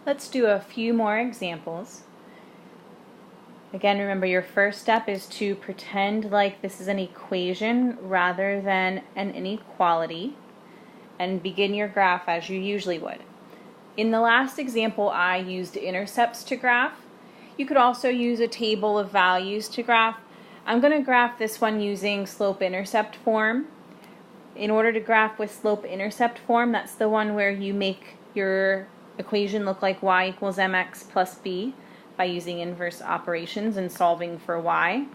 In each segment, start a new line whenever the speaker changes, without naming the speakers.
Let's do a few more examples. Again, remember your first step is to pretend like this is an equation rather than an inequality, and begin your graph as you usually would. In the last example, I used intercepts to graph. You could also use a table of values to graph. I'm going to graph this one using slope-intercept form. In order to graph with slope-intercept form, that's the one where you make your equation look like y equals mx plus b by using inverse operations and solving for y.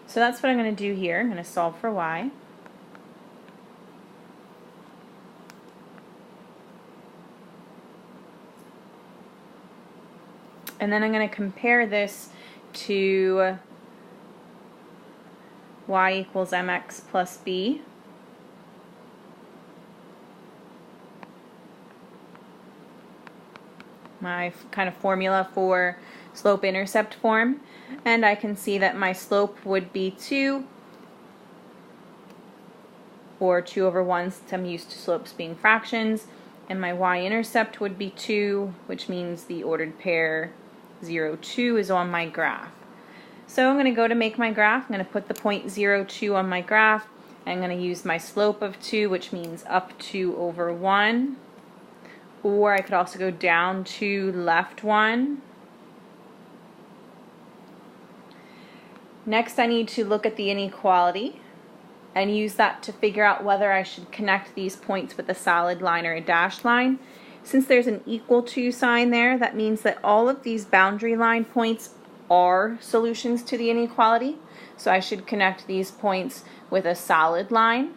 So that's what I'm going to do here. I'm going to solve for y. And then I'm going to compare this to y equals mx plus b. My kind of formula for slope-intercept form. And I can see that my slope would be 2, or 2 over 1 since I'm used to slopes being fractions. And my y-intercept would be 2, which means the ordered pair 0, 2 is on my graph. So I'm going to go to make my graph. I'm going to put the point 0, 2 on my graph. I'm going to use my slope of 2, which means up 2 over 1. Or I could also go down 2, left 1. Next, I need to look at the inequality and use that to figure out whether I should connect these points with a solid line or a dashed line. Since there's an equal to sign there, that means that all of these boundary line points are solutions to the inequality. So I should connect these points with a solid line.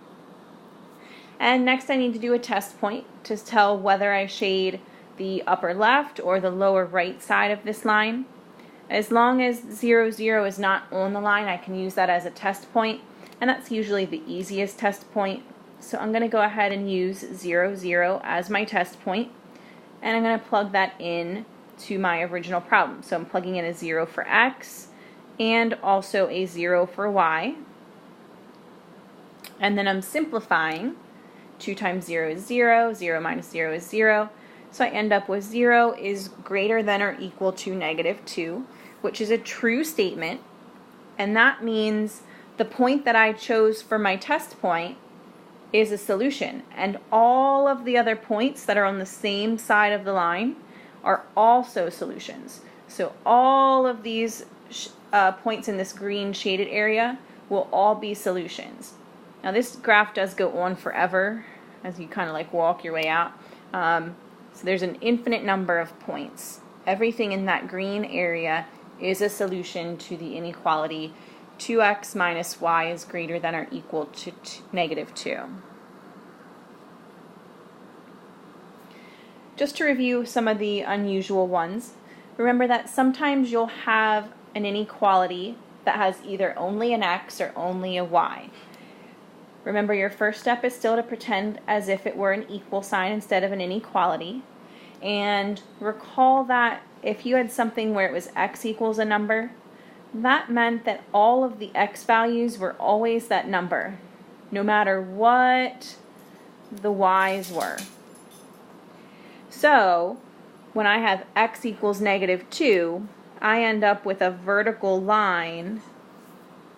And next I need to do a test point to tell whether I shade the upper left or the lower right side of this line. As long as 0, 0 is not on the line, I can use that as a test point, and that's usually the easiest test point. So I'm going to go ahead and use 0, 0 as my test point, and I'm going to plug that in to my original problem. So I'm plugging in a 0 for x and also a 0 for y. And then I'm simplifying. 2 times 0 is 0, 0 minus 0 is 0. So I end up with 0 is greater than or equal to negative 2, which is a true statement. And that means the point that I chose for my test point is a solution. And all of the other points that are on the same side of the line are also solutions. So all of these points in this green shaded area will all be solutions. Now this graph does go on forever as you kind of like walk your way out. So there's an infinite number of points. Everything in that green area is a solution to the inequality 2x minus y is greater than or equal to negative 2. Just to review some of the unusual ones, remember that sometimes you'll have an inequality that has either only an x or only a y. Remember, your first step is still to pretend as if it were an equal sign instead of an inequality. And recall that if you had something where it was x equals a number, that meant that all of the x values were always that number, no matter what the y's were. So, when I have x equals negative 2, I end up with a vertical line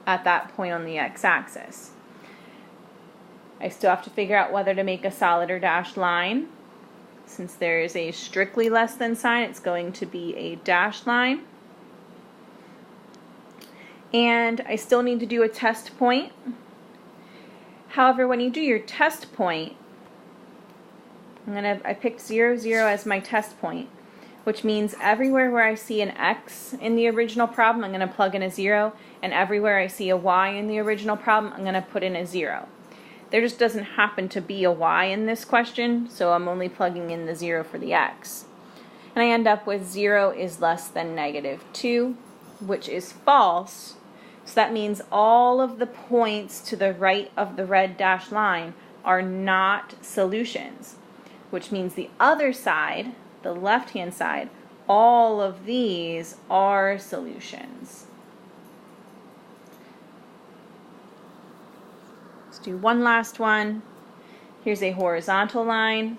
at that point on the x-axis. I still have to figure out whether to make a solid or dashed line. Since there is a strictly less than sign, it's going to be a dashed line. And I still need to do a test point. However, when you do your test point, I picked 0, 0 as my test point, which means everywhere where I see an x in the original problem, I'm going to plug in a 0, and everywhere I see a y in the original problem, I'm going to put in a 0. There just doesn't happen to be a y in this question, so I'm only plugging in the 0 for the x. And I end up with 0 is less than negative 2, which is false. So that means all of the points to the right of the red dashed line are not solutions, which means the other side, the left-hand side, all of these are solutions. Let's do one last one. Here's a horizontal line.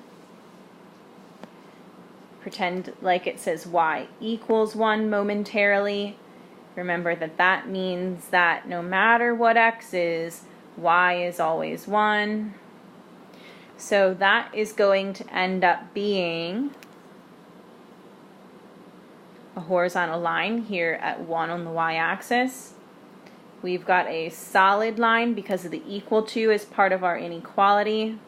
pretend like it says y equals 1 momentarily. Remember that that means that no matter what x is, y is always 1. So that is going to end up being a horizontal line here at 1 on the y-axis. We've got a solid line because of the equal to as part of our inequality.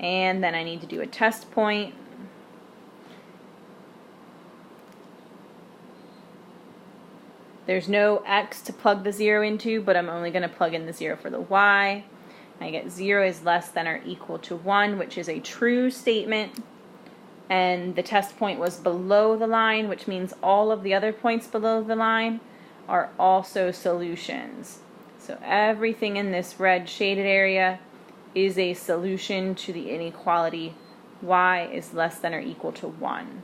And then I need to do a test point. There's no x to plug the 0 into, but I'm only going to plug in the 0 for the y. I get 0 is less than or equal to 1, which is a true statement. And the test point was below the line, which means all of the other points below the line are also solutions. So everything in this red shaded area is a solution to the inequality y is less than or equal to 1.